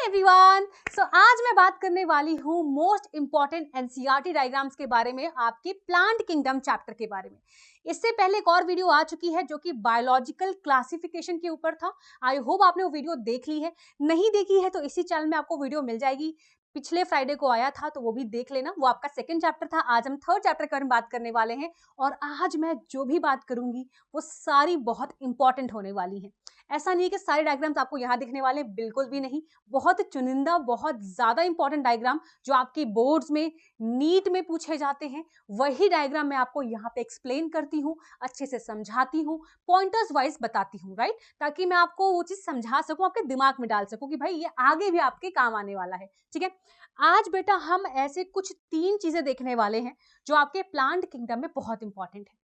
Everyone, सो आज मैं बात करने वाली हूँ मोस्ट इंपॉर्टेंट एनसीईआरटी डायग्राम्स के बारे में, आपके प्लांट किंगडम चैप्टर के बारे में। इससे पहले एक और वीडियो आ चुकी है जो कि बायोलॉजिकल क्लासिफिकेशन के ऊपर था। आई होप आपने वो वीडियो देख ली है। नहीं देखी है तो इसी चैनल में आपको वीडियो मिल जाएगी। पिछले फ्राइडे को आया था तो वो भी देख लेना, वो आपका सेकंड चैप्टर था। आज हम थर्ड चैप्टर के बारे में बात करने वाले हैं और आज मैं जो भी बात करूंगी वो सारी बहुत इंपॉर्टेंट होने वाली है। ऐसा नहीं है कि सारे डायग्राम्स आपको यहाँ दिखने वाले, बिल्कुल भी नहीं। बहुत चुनिंदा, बहुत ज्यादा इंपॉर्टेंट डायग्राम जो आपकी बोर्ड्स में, नीट में पूछे जाते हैं, वही डायग्राम मैं आपको यहाँ पे एक्सप्लेन करती हूँ, अच्छे से समझाती हूँ, पॉइंटर्स वाइज बताती हूँ, राइट, ताकि मैं आपको वो चीज समझा सकूं, आपके दिमाग में डाल सकूं कि भाई ये आगे भी आपके काम आने वाला है। ठीक है, आज बेटा हम ऐसे कुछ 3 चीजें देखने वाले हैं जो आपके प्लांट किंगडम में बहुत इंपॉर्टेंट है।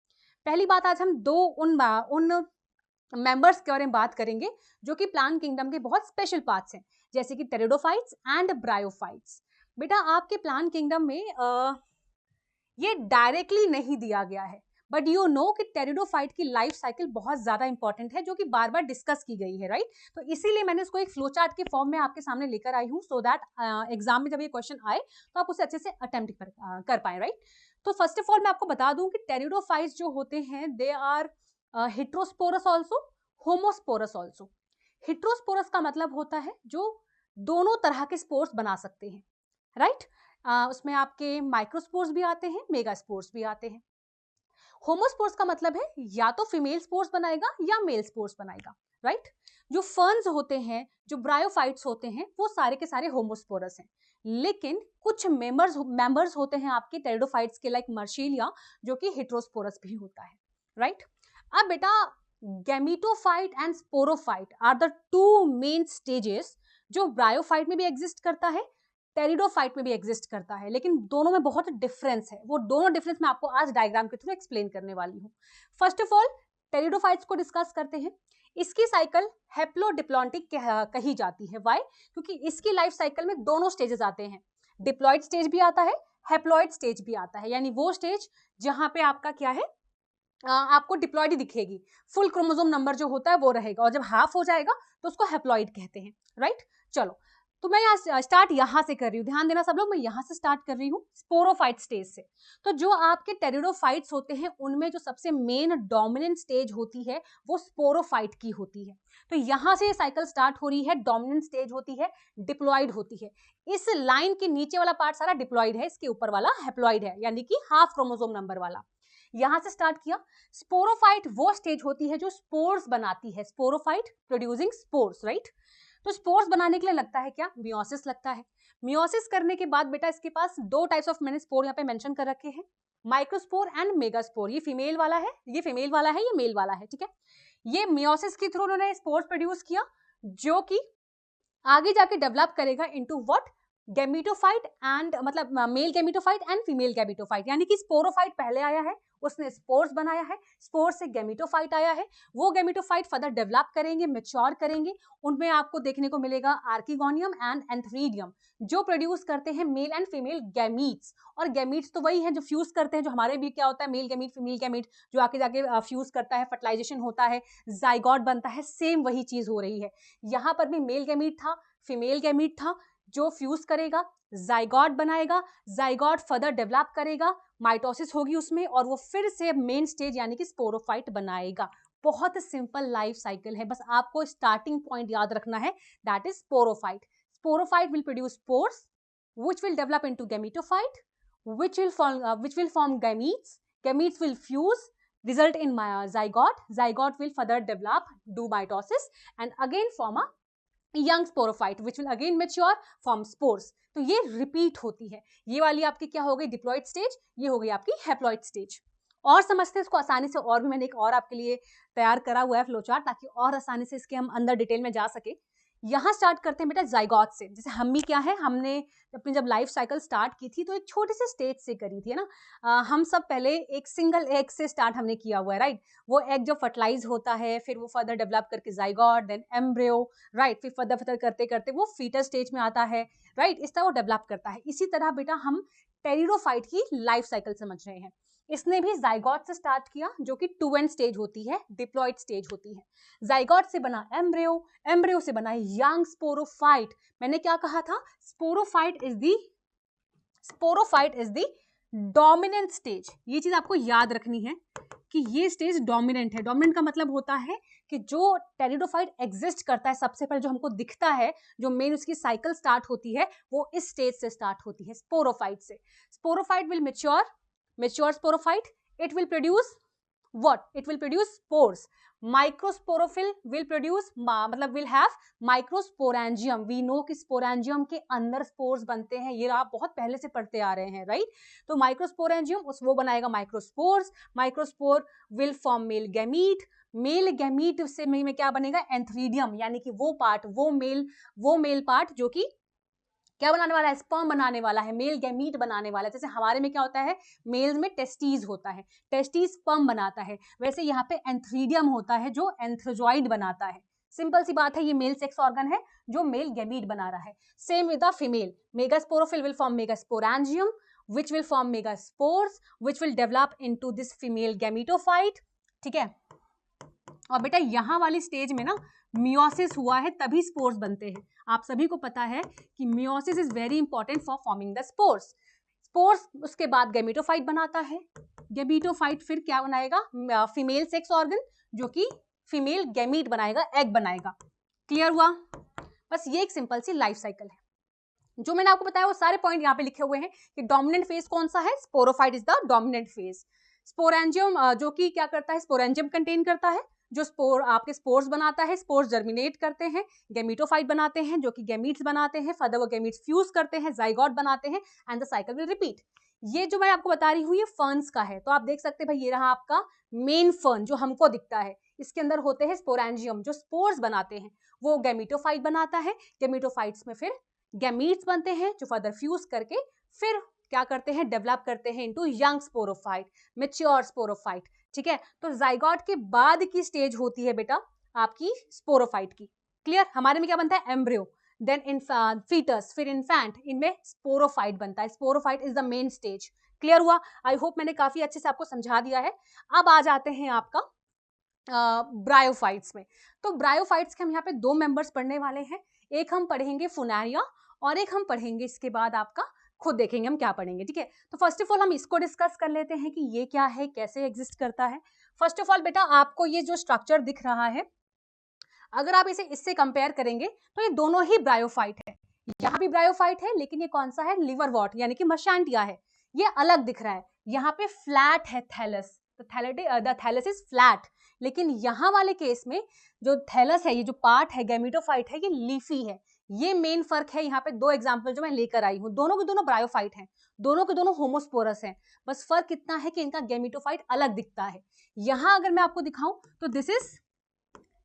पहली बात, आज हम दो उन मेंबर्स के बारे में बात करेंगे जो कि प्लांट किंगडम के बहुत स्पेशल पार्ट्स हैं, जैसे कि टेरिडोफाइट्स एंड ब्रायोफाइट्स। बेटा आपके प्लांट किंगडम में ये डायरेक्टली नहीं दिया गया है, बट यू नो कि टेरिडोफाइट की लाइफ साइकिल बहुत ज्यादा इंपॉर्टेंट है जो कि बार बार डिस्कस की गई है, राइट। तो इसीलिए मैंने इसको एक फ्लो चार्ट के फॉर्म में आपके सामने लेकर आई हूँ, सो दैट एग्जाम में जब ये क्वेश्चन आए तो आप उसे अच्छे से अटेम्प्ट कर पाए, राइट। तो फर्स्ट ऑफ ऑल मैं आपको बता दूं कि टेरिडोफाइट्स जो होते हैं they are heterosporous also, homosporous also. Heterosporous का मतलब होता है जो दोनों तरह के स्पोर्स बना सकते हैं, राइट। उसमें आपके माइक्रोस्पोर्स भी आते हैं, मेगास्पोर्स भी आते हैं। होमोस्पोर्स का मतलब है या तो फीमेल स्पोर्स बनाएगा या मेल स्पोर्स बनाएगा, राइट। जो फर्न्स होते हैं, जो ब्रायोफाइट्स होते हैं, वो सारे के सारे होमोस्पोरस हैं। लेकिन कुछ मेंबर्स होते हैं आपके टेरिडोफाइट्स के, लाइक मर्शीलिया, जो कि हेट्रोस्पोरस भी होता है, राइट। अब बेटा gametophyte and sporophyte are the 2 main stages जो ब्रायोफाइट में भी एग्जिस्ट करता है, टेरिडोफाइट में भी एग्जिस्ट करता है, लेकिन दोनों में बहुत डिफरेंस है। वो दोनों डिफरेंस मैं आपको आज डायग्राम के थ्रू एक्सप्लेन करने वाली हूँ। फर्स्ट ऑफ ऑल टेरिडोफाइट्स को डिस्कस करते हैं। इसकी साइकिल हैप्लोडिप्लॉन्टिक कही जाती है। व्हाई? क्योंकि इसकी लाइफ साइकिल में दोनों स्टेजेस आते हैं, डिप्लॉइड स्टेज भी आता है, हैप्लॉइड स्टेज भी आता है। यानी वो स्टेज जहां पे आपका क्या है, आपको डिप्लॉइड ही दिखेगी, फुल क्रोमोसोम नंबर जो होता है वो रहेगा, और जब हाफ हो जाएगा तो उसको हैप्लॉइड कहते हैं, राइट। चलो, तो मैं यहाँ स्टार्ट यहाँ से कर रही हूँ, ध्यान देना सब लोग, मैं यहाँ से स्टार्ट कर रही हूँ स्पोरोफाइट स्टेज से। तो जो आपके टेरिडोफाइट्स होते हैं उनमें जो सबसे मेन डोमिनेंट स्टेज होती है वो स्पोरोफाइट की होती है। तो यहाँ से साइकिल स्टार्ट हो रही है, डोमिनेंट स्टेज होती है, डिप्लॉइड होती है। इस लाइन के नीचे वाला पार्ट सारा डिप्लॉइड है, इसके ऊपर वाला हैप्लॉइड है, यानी कि हाफ क्रोमोसोम नंबर वाला। यहां से स्टार्ट किया। स्पोरोफाइट वो स्टेज होती है जो स्पोर्स बनाती है, स्पोरोफाइट प्रोड्यूसिंग स्पोर्स, राइट। तो स्पोर्स बनाने के लिए लगता है क्या, मियोसिस लगता है। मियोसिस करने के बाद बेटा इसके पास 2 टाइप्स ऑफ मैंने स्पोर यहाँ पे मेंशन कर रखे हैं, माइक्रोस्पोर एंड मेगास्पोर। ये फीमेल वाला है, ये फीमेल वाला है, ये मेल वाला है, ठीक है। ये मियोसिस के थ्रू उन्होंने स्पोर्स प्रोड्यूस किया जो कि आगे जाके डेवलप करेगा इनटू व्हाट, गैमीटोफाइट एंड मतलब male gametophyte and female gametophyte. यानी कि स्पोरोफाइट पहले आया है, उसने स्पोर्स बनाया है, स्पोर से गैमीटोफाइट आया है, वो गैमीटोफाइट फर्दर डेवलप करेंगे, मैच्योर करेंगे। उनमें आपको देखने को मिलेगा आर्किगोनियम एंड एंथ्रीडियम, जो प्रोड्यूस करते हैं मेल एंड फीमेल गैमीट्स। और गैमीट्स तो वही है जो फ्यूज करते हैं, जो हमारे भी क्या होता है, मेल गैमीट फीमेल गैमीट, जो आके जाके फ्यूज करता है, फर्टिलाइजेशन होता है, जाइगोट बनता है, सेम वही चीज हो रही है। यहाँ पर भी मेल गैमीट था, फीमेल गैमीट था, जो फ्यूज करेगा, जाइगोट बनाएगा, जाइगोट फर्दर डेवलप करेगा, माइटोसिस होगी उसमें, और वो फिर से मेन स्टेज यानी कि स्पोरोफाइट बनाएगा। बहुत सिंपल लाइफ साइकिल है, बस आपको स्टार्टिंग पॉइंट याद रखना है, that is sporophyte. Sporophyte will produce spores which will develop into gametophyte, which will form gametes. Gametes will fuse, result in zygote. Zygote will further develop, do mitosis, and again form a young sporophyte which will again mature, form spores. तो ये repeat होती है। ये वाली आपकी क्या हो गई, डिप्लॉइड स्टेज, ये हो गई आपकी हैप्लॉइड स्टेज। और समझते हैं इसको आसानी से, और भी मैंने एक और आपके लिए तैयार करा हुआ है फ्लो चार्ट, ताकि और आसानी से इसके हम अंदर डिटेल में जा सके। यहाँ स्टार्ट करते हैं बेटा जाइगोट से। जैसे हम भी क्या है, हमने अपनी जब लाइफ साइकिल स्टार्ट की थी तो एक छोटे से स्टेज से करी थी, है ना। हम सब पहले एक सिंगल एग से स्टार्ट हमने किया हुआ है, राइट। वो एग जो फर्टिलाइज होता है, फिर वो फर्दर डेवलप करके जाइगोट, देन एम्ब्रियो, राइट, फिर फर्दर फर्दर करते करते वो फीटस स्टेज में आता है, राइट। इस तरह वो डेवलप करता है। इसी तरह बेटा हम टेरिडोफाइट की लाइफ साइकिल समझ रहे हैं। इसने भी जाइगोट से स्टार्ट किया, जो कि 2n स्टेज होती है, डिप्लॉइड स्टेज होती है। जाइगोट से बना एम्ब्रियो, एम्ब्रियो से बना यंग स्पोरोफाइट। मैंने क्या कहा था, sporophyte is the dominant stage. ये चीज आपको याद रखनी है कि ये स्टेज डोमिनेंट है। डोमिनेंट का मतलब होता है कि जो टेरिडोफाइट एग्जिस्ट करता है, सबसे पहले जो हमको दिखता है, जो मेन उसकी साइकिल स्टार्ट होती है, वो इस स्टेज से स्टार्ट होती है, स्पोरोफाइट से। Sporophyte will mature sporophyte, it will produce what? It will produce spores. Microsporophyll will produce मतलब will have microsporangium. We know कि sporangium के अंदर spores बनते हैं, ये आप बहुत पहले से पढ़ते आ रहे हैं, राइट? तो microsporangium वो बनाएगा microspores. Microspore will form male gamete. Male gamete से में क्या बनेगा, एंथ्रीडियम, यानी कि वो पार्ट, वो मेल पार्ट जो कि क्या बनाने वाला है, स्पर्म बनाने वाला है, मेल गैमीट बनाने वाला है। जैसे हमारे में क्या होता है, मेल्स में टेस्टीज होता है, टेस्टीज स्पर्म बनाता है, वैसे यहाँ पे एंथ्रीडियम होता है जो एंथ्रोजॉइड बनाता है। सिंपल सी बात है, ये मेल सेक्स ऑर्गन है जो मेल गैमीट बना रहा है। Same with the female, megasporophyll will form megasporangium which will form megaspores which will develop into this female gametophyte। ठीक है, और बेटा यहाँ वाली स्टेज में ना मियोसिस हुआ है, तभी स्पोर्स बनते हैं। आप सभी को पता है कि meiosis is very important for forming the spores. Spores उसके बाद गैमेटोफाइट बनाता है, गैमेटोफाइट फिर क्या बनाएगा, फीमेल सेक्स ऑर्गन जो कि फीमेल गैमीट बनाएगा, एग बनाएगा। क्लियर हुआ? बस ये एक सिंपल सी लाइफ साइकिल है। जो मैंने आपको बताया वो सारे पॉइंट यहाँ पे लिखे हुए हैं कि डोमिनेंट फेज कौन सा है, sporophyte is the dominant phase. Sporangium जो कि क्या करता है, स्पोरेंजियम कंटेन करता है, जो स्पोर आपके स्पोर्स बनाता है, स्पोर्स जर्मिनेट करते हैं, गैमीटोफाइट बनाते हैं जो कि गैमीट्स बनाते हैं, फर्दर वो गैमीट्स फ्यूज करते हैं, जाइगोट बनाते हैं, and the cycle will repeat. ये जो मैं आपको बता रही हूँ ये फर्न्स का है, तो आप देख सकते हैं भाई ये रहा आपका मेन फर्न जो हमको दिखता है, इसके अंदर होते हैं स्पोरेंजियम जो स्पोर्स बनाते हैं, वो गैमीटोफाइट बनाता है, गैमीटोफाइट्स में फिर गैमीट्स बनते हैं जो फर्दर फ्यूज करके फिर क्या करते हैं, डेवलप करते हैं into young sporophyte, mature sporophyte. ठीक है, तो जाइगोट के बाद की स्टेज होती है बेटा आपकी स्पोरोफाइट की। क्लियर? हमारे में क्या बनता है, एम्ब्रियो, देन फीटस, फिर इन्फेंट, इनमें स्पोरोफाइट बनता है। Sporophyte is the main stage. Clear हुआ? आई होप मैंने काफी अच्छे से आपको समझा दिया है। अब आ जाते हैं आपका ब्रायोफाइट्स में। तो ब्रायोफाइट्स के हम यहाँ पे दो मेंबर्स पढ़ने वाले हैं, एक हम पढ़ेंगे फुनारिया और एक हम पढ़ेंगे इसके बाद आपका, खुद देखेंगे हम क्या पढ़ेंगे। ठीक है, तो फर्स्ट ऑफ ऑल हम इसको डिस्कस कर लेते हैं कि ये क्या है, कैसे एग्जिस्ट करता है। फर्स्ट ऑफ ऑल बेटा आपको ये जो स्ट्रक्चर दिख रहा है, अगर आप इसे इससे कंपेयर करेंगे तो ये दोनों ही ब्रायोफाइट है। यहाँ भी ब्रायोफाइट है लेकिन ये कौन सा है, लिवरवॉर्ट यानी कि मशांटिया है, ये अलग दिख रहा है। यहाँ पे फ्लैट है thallus, the thallus is flat, लेकिन यहाँ वाले केस में जो थैलस है, ये जो पार्ट है गैमीटोफाइट है, ये लीफी है। ये मेन फर्क है। यहाँ पे दो एग्जांपल जो मैं लेकर आई हूँ, दोनों के दोनों ब्रायोफाइट हैं, दोनों के दोनों होमोस्पोरस हैं, बस फर्क इतना है कि इनका गैमीटोफाइट अलग दिखता है। यहाँ अगर मैं आपको दिखाऊं तो दिस इज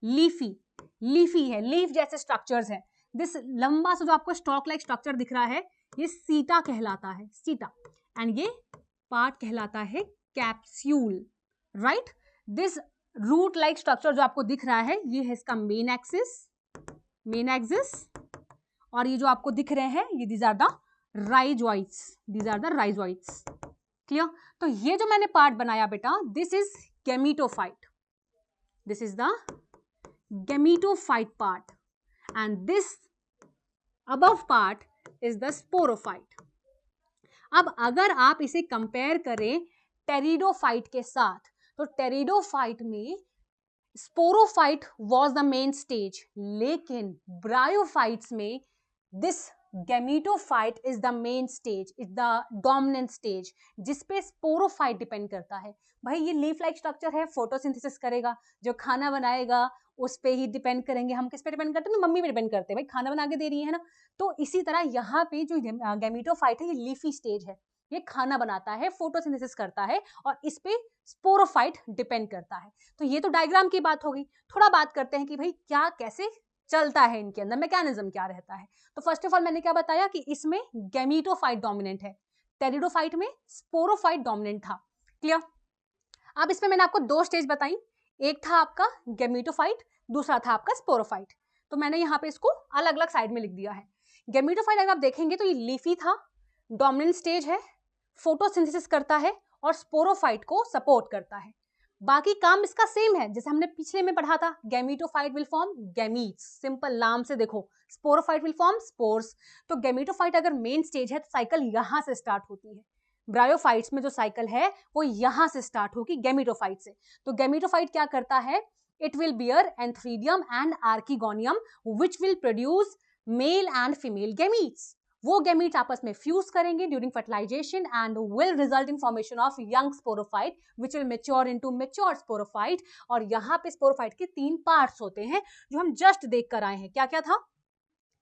लीफी है, लीफ जैसे स्ट्रक्चर्स हैं। दिस लंबा सा जो आपको स्टॉक लाइक स्ट्रक्चर दिख रहा है, ये सीटा कहलाता है, सीटा, एंड ये पार्ट कहलाता है capsule, right. This root like structure जो आपको दिख रहा है, ये है इसका मेन एक्सिस, और ये जो आपको दिख रहे हैं ये these are the rhizoids, clear. तो ये जो मैंने पार्ट बनाया बेटा, this is gametophyte, this is the gametophyte part, and this above part is the sporophyte. अब अगर आप इसे कंपेयर करें टेरिडोफाइट के साथ, तो टेरिडोफाइट में sporophyte was the main stage, लेकिन ब्रायोफाइट्स में this gametophyte is the main stage, is the dominant stage, जिसपे स्पोरोफाइट डिपेंड करता है। भाई ये लीफ लाइक स्ट्रक्चर है, फोटोसिंथेसिस करेगा, जो खाना बनाएगा उस पे ही डिपेंड करेंगे। हम किस पे डिपेंड करते हैं, मम्मी पे डिपेंड करते हैं, भाई खाना बना के दे रही है ना। तो इसी तरह यहाँ पे जो गैमीटोफाइट है ये लीफी स्टेज है, ये खाना बनाता है, फोटोसिंथेसिस करता है, और इस पे स्पोरोफाइट डिपेंड करता है। तो ये तो डायग्राम की बात होगी। थोड़ा बात करते हैं कि भाई क्या कैसे चलता है, इनके अंदर मैकेनिज्म क्या रहता है। तो फर्स्ट ऑफ ऑल मैंने क्या बताया कि इसमें गैमीटोफाइट डोमिनेंट है, टेरिडोफाइट में स्पोरोफाइट डोमिनेंट था। क्लियर? अब इसमें मैंने आपको दो स्टेज बताई, एक था आपका गैमीटोफाइट, दूसरा था आपका स्पोरोफाइट। तो मैंने यहाँ पे इसको अलग अलग साइड में लिख दिया है। गैमीटोफाइट अगर आप देखेंगे तो ये लीफी था, डोमिनेंट स्टेज है, फोटोसिंथेसिस करता है, और स्पोरोफाइट को सपोर्ट करता है। बाकी काम इसका सेम है जैसे हमने पिछले में पढ़ा था, gametophyte will form gametes, simple नाम से देखो, स्पोरोफाइट विल फॉर्म स्पोर्स। तो गैमीटोफाइट अगर मेन स्टेज है तो साइकिल यहां से स्टार्ट होती है। ब्रायोफाइट्स में जो साइकिल है वो यहां से स्टार्ट होगी गैमीटोफाइट से। तो गैमीटोफाइट क्या करता है, it will bear antheridium and archegonium which will produce male and female gametes. वो गैमीट्स आपस में फ्यूज करेंगे during fertilization and will result in formation of young sporophyte which will mature into mature sporophyte. और यहाँ पे sporophyte के 3 parts होते हैं जो हम जस्ट देख कर आए हैं। क्या क्या था,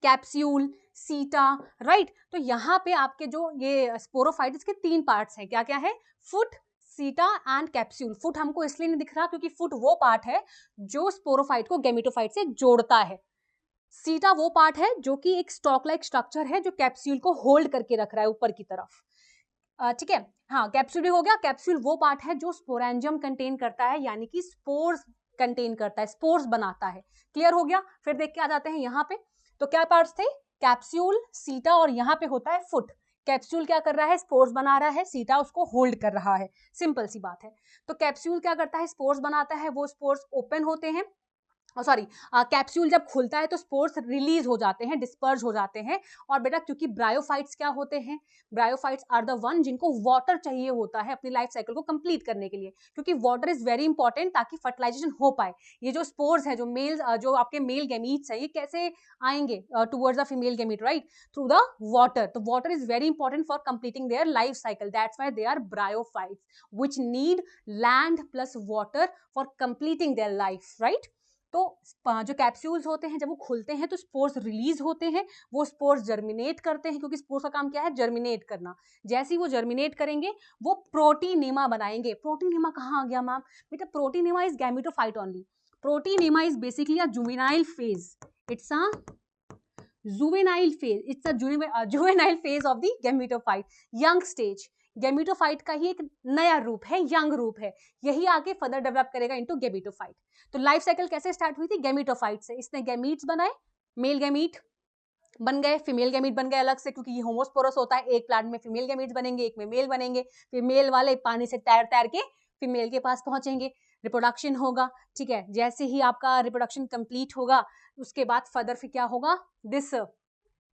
कैप्सूल, सीटा, राइट। तो यहाँ पे आपके जो ये स्पोरोफाइट इसके 3 पार्ट्स हैं, क्या क्या है, फुट, सीटा एंड कैप्सूल। फुट हमको इसलिए नहीं दिख रहा क्योंकि फुट वो पार्ट है जो स्पोरोफाइट को गैमीटोफाइट से जोड़ता है। सीटा वो पार्ट है जो कि एक स्टॉक लाइक स्ट्रक्चर है जो कैप्सूल को होल्ड करके रख रहा है ऊपर की तरफ। ठीक है, हाँ कैप्सूल भी हो गया। कैप्सूल वो पार्ट है जो स्पोरेंजियम कंटेन करता है, यानी कि स्पोर्स कंटेन करता है, स्पोर्स बनाता है। क्लियर हो गया। फिर देख के आ जाते हैं यहाँ पे, तो क्या पार्ट्स थे, कैप्सूल, सीटा और यहाँ पे होता है फुट। कैप्सूल क्या कर रहा है, स्पोर्स बना रहा है, सीटा उसको होल्ड कर रहा है, सिंपल सी बात है। तो कैप्सूल क्या करता है, स्पोर्स बनाता है, वो स्पोर्स ओपन होते हैं, सॉरी कैप्सूल जब खुलता है तो स्पोर्स रिलीज हो जाते हैं, डिस्पर्ज हो जाते हैं। और बेटा क्योंकि ब्रायोफाइट्स क्या होते हैं, ब्रायोफाइट्स आर द वन जिनको वाटर चाहिए होता है अपनी लाइफ साइकिल को कंप्लीट करने के लिए, क्योंकि वाटर इज वेरी इंपॉर्टेंट ताकि फर्टिलाइजेशन हो पाए। ये जो स्पोर्स है, जो मेल जो आपके मेल गैमीट्स है, ये कैसे आएंगे towards the female gamete, right, through the water. तो water is very important for completing their life cycle, that's why they are bryophytes which need land plus water for completing their life, right. तो जो capsules होते हैं जब वो खुलते हैं तो स्पोर्स रिलीज होते हैं, वो स्पोर्स जर्मिनेट करते हैं, क्योंकि स्पोर्स का काम क्या है, जर्मिनेट करना। जैसे ही वो जर्मिनेट करेंगे वो प्रोटीनेमा बनाएंगे। प्रोटीनेमा कहाँ आ गया मैम, बेटा protonema is gametophyte only. Protonema is basically a juvenile phase, it's a juvenile phase, it's a juvenile phase of the gametophyte, young stage. Gametophyte का ही एक नया रूप है, यंग रूप है, यही आगे फर्दर डेवलप करेगा इनटू गैमीटोफाइट। तो लाइफ साइकिल कैसे स्टार्ट हुई थी, गैमीटोफाइट से। इसने गैमीट्स बनाए, मेल गैमीट बन गए, फीमेल गैमीट बन गए अलग से, क्योंकि ये होमोस्पोरस होता है, एक प्लांट में फीमेल गैमीट्स बनेंगे, एक में मेल बनेंगे, फिर मेल वाले पानी से तैर तैर के फीमेल के पास पहुंचेंगे, रिप्रोडक्शन होगा। ठीक है, जैसे ही आपका रिप्रोडक्शन कंप्लीट होगा उसके बाद फर्दर फिर क्या होगा, this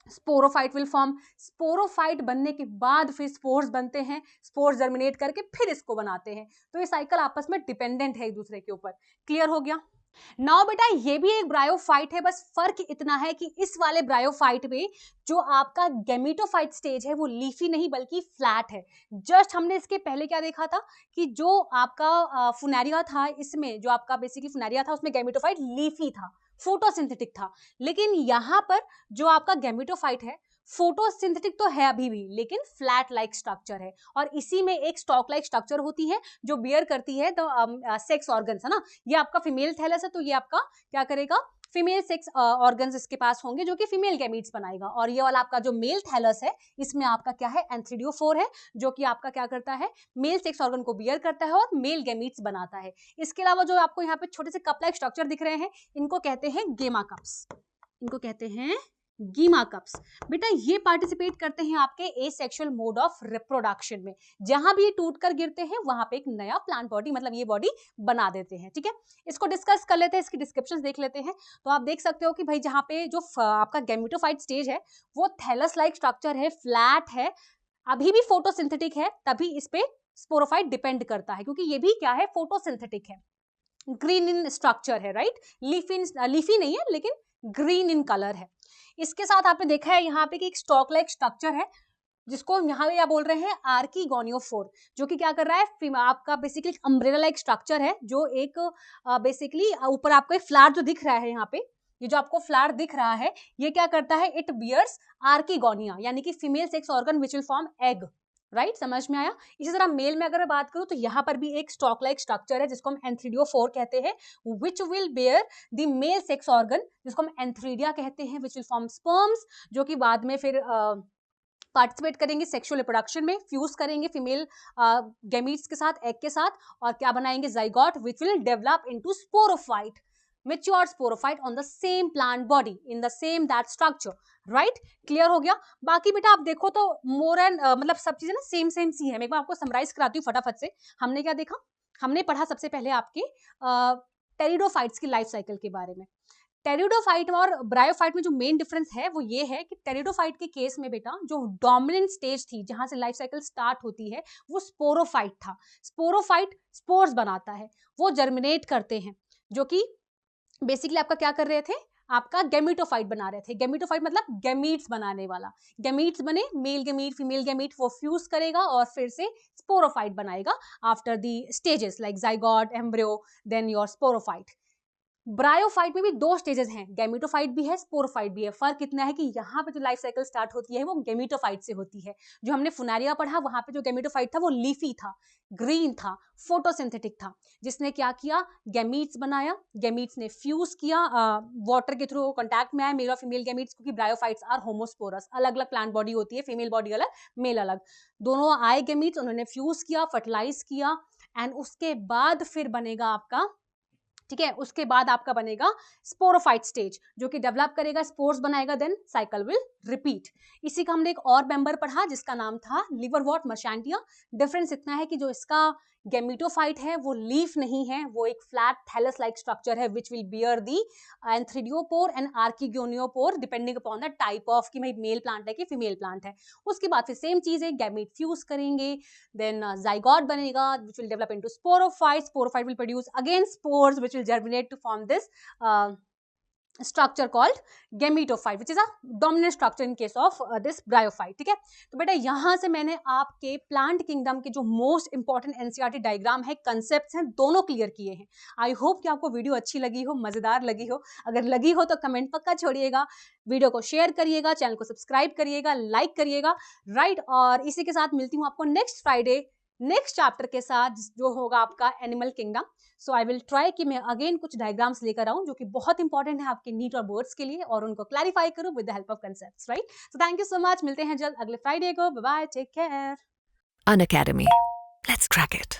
sporophyte will form. Sporophyte बनने के बाद फिर स्पोर्स बनते हैं, स्पोर्स जर्मिनेट करके फिर इसको बनाते हैं। तो ये साइकिल आपस में डिपेंडेंट है एक दूसरे के ऊपर। क्लियर हो गया। नाउ बेटा ये भी एक ब्रायोफाइट है, बस फर्क इतना है कि इस वाले ब्रायोफाइट में जो आपका गैमीटोफाइट स्टेज है वो लीफी नहीं बल्कि फ्लैट है। जस्ट हमने इसके पहले क्या देखा था कि जो आपका फुनेरिया था, इसमें जो आपका बेसिकली फुनेरिया था उसमें गैमीटोफाइट लीफी था, फोटोसिंथेटिक था। लेकिन यहां पर जो आपका गैमीटोफाइट है फोटोसिंथेटिक तो है अभी भी, लेकिन फ्लैट लाइक स्ट्रक्चर है, और इसी में एक स्टॉक लाइक स्ट्रक्चर होती है जो बियर करती है द सेक्स ऑर्गन्स, है ना। ये आपका फीमेल थैलस है, तो ये आपका क्या करेगा, फीमेल सेक्स ऑर्गन्स इसके पास होंगे जो कि फीमेल गैमीट्स बनाएगा। और ये वाला आपका जो मेल थैलस है इसमें आपका क्या है, एंथ्रीडियोफोर है, जो कि आपका क्या करता है, मेल सेक्स ऑर्गन को बियर करता है और मेल गैमीट्स बनाता है। इसके अलावा जो आपको यहाँ पे छोटे से कप लाइक स्ट्रक्चर दिख रहे हैं, इनको कहते हैं गेमा कप्स, इनको कहते हैं गीमा कप्स। बेटा ये पार्टिसिपेट करते हैं आपके एसेक्सुअल मोड ऑफ रिप्रोडक्शन में, जहां भी ये टूट कर गिरते हैं वहां पे एक नया प्लांट बॉडी, मतलब ये बॉडी बना देते हैं। ठीक है, इसको डिस्कस कर लेते हैं, इसकी डिस्क्रिप्शन देख लेते हैं। तो आप देख सकते हो कि भाई जहां पे जो आपका गैमीटोफाइट स्टेज है वो थैलस लाइक स्ट्रक्चर है, फ्लैट है, अभी भी फोटोसिंथेटिक है, तभी इस पे स्पोरोफाइट डिपेंड करता है, क्योंकि ये भी क्या है, फोटोसिंथेटिक है, ग्रीन इन स्ट्रक्चर है, राइट, लीफी नहीं है लेकिन ग्रीन इन कलर है। इसके साथ आपने देखा है यहाँ पे कि एक स्टॉक लाइक स्ट्रक्चर है जिसको यहाँ पे क्या बोल रहे हैं, आर्किगोनियोफोर, जो कि क्या कर रहा है, आपका बेसिकली अम्ब्रेला लाइक स्ट्रक्चर है, जो एक बेसिकली ऊपर आपको एक फ्लावर जो दिख रहा है यहाँ पे, ये जो आपको फ्लावर दिख रहा है ये क्या करता है, इट बियर्स आर्किगोनिया, यानी कि female sex organ which will form egg, right, समझ में आया। इसी तरह मेल में अगर मैं बात करूं तो यहाँ पर भी एक स्टॉक लाइक स्ट्रक्चर है जिसको हम एंथ्रीडियोफोर कहते हैं, which will bear the male sex organ, जिसको हम एंथ्रीडिया कहते हैं, विच विल फॉर्म स्पर्म्स, जो कि बाद में फिर पार्टिसिपेट करेंगे सेक्सुअल रिप्रोडक्शन में, फ्यूज करेंगे फीमेल गैमीट्स के साथ, एग के साथ, और क्या बनाएंगे, zygote, which will develop into sporophyte. mature sporophyte on the same plant body in the same that structure, right? Clear हो गया? बाकी बेटा आप देखो तो मोर एंड मतलब सब चीजें ना सेम सेम सी है। मैं एक बार आपको समराइज कराती हूँ फटाफट से। हमने क्या देखा? हमने पढ़ा सबसे पहले आपके टेरिडोफाइट्स की लाइफ साइकिल के बारे में। टेरिडोफाइट और ब्रायोफाइट में जो मेन डिफरेंस है वो ये है कि टेरिडोफाइट के केस में बेटा जो डोमिनेंट स्टेज थी जहां से लाइफ साइकिल स्टार्ट होती है वो स्पोरोफाइट था। स्पोरोफाइट स्पोर्स बनाता है, वो जर्मिनेट करते हैं, जो कि बेसिकली आपका क्या कर रहे थे? आपका गैमीटोफाइट बना रहे थे। गैमीटोफाइट मतलब गैमीट्स बनाने वाला। गैमीट्स बने, मेल गैमीट फीमेल गैमीट, वो फ्यूज करेगा और फिर से स्पोरोफाइट बनाएगा after the stages like zygote, embryo, then your sporophyte. Bryophyte में भी दो स्टेजेस हैं, गैमीटोफाइट भी है, स्पोरोफाइट भी है। फर्क इतना है कि यहाँ पे जो लाइफ साइकिल स्टार्ट होती है वो गैमीटोफाइट से होती है। जो हमने फुनारिया पढ़ा वहां पे जो गैमीटोफाइट था वो लीफी था, ग्रीन था, फोटोसिंथेटिक था, जिसने क्या किया? गैमीट्स बनाया। गैमीट्स ने फ्यूज किया, वाटर के थ्रू कॉन्टैक्ट में आया मेल और फीमेल गैमीट्स, क्योंकि ब्रायोफाइट्स आर होमोस्पोरस, अलग अलग प्लांट बॉडी होती है, फीमेल बॉडी अलग, मेल अलग। दोनों आए गैमीट्स, उन्होंने फ्यूज किया, फर्टिलाइज किया, एंड उसके बाद फिर बनेगा आपका, ठीक है, उसके बाद आपका बनेगा स्पोरोफाइट स्टेज, जो कि डेवलप करेगा, स्पोर्स बनाएगा, देन साइकिल विल रिपीट। इसी का हमने एक और मेंबर पढ़ा जिसका नाम था लिवरवॉर्ट मर्चांटिया। डिफरेंस इतना है कि जो इसका गैमीटोफाइट है वो लीफ नहीं है, वो एक फ्लैट थैलस लाइक स्ट्रक्चर है which will bear the antheridiophore and archegoniophore depending upon the type of कि भाई मेल प्लांट है कि फीमेल प्लांट है। उसके बाद फिर सेम चीज है, गैमीट फ्यूज करेंगे, देन जाइगोट बनेगा which will develop into sporophyte. Sporophyte will produce again spores which will germinate to form this structure called gametophyte, which is a dominant structure in case of this bryophyte। ठीक है, तो बेटा यहां से मैंने आपके plant kingdom के जो मोस्ट इंपॉर्टेंट एनसीईआरटी डायग्राम है, कंसेप्ट्स हैं, दोनों क्लियर किए हैं। आई होप कि आपको वीडियो अच्छी लगी हो, मजेदार लगी हो। अगर लगी हो तो कमेंट पक्का छोड़िएगा, वीडियो को शेयर करिएगा, चैनल को सब्सक्राइब करिएगा, लाइक करिएगा, राइट। और इसी के साथ मिलती हूँ आपको नेक्स्ट फ्राइडे नेक्स्ट चैप्टर के साथ, जो होगा आपका animal kingdom. So I will try कि मैं अगेन कुछ डायग्राम्स लेकर आऊं जो कि बहुत इंपॉर्टेंट है आपके नीट और बोर्ड्स के लिए, और उनको क्लैरिफाई करूं with the help of concepts, right. So thank you so much, मिलते हैं जल्द अगले फ्राइडे को। Bye bye, take care. Unacademy. Let's crack it.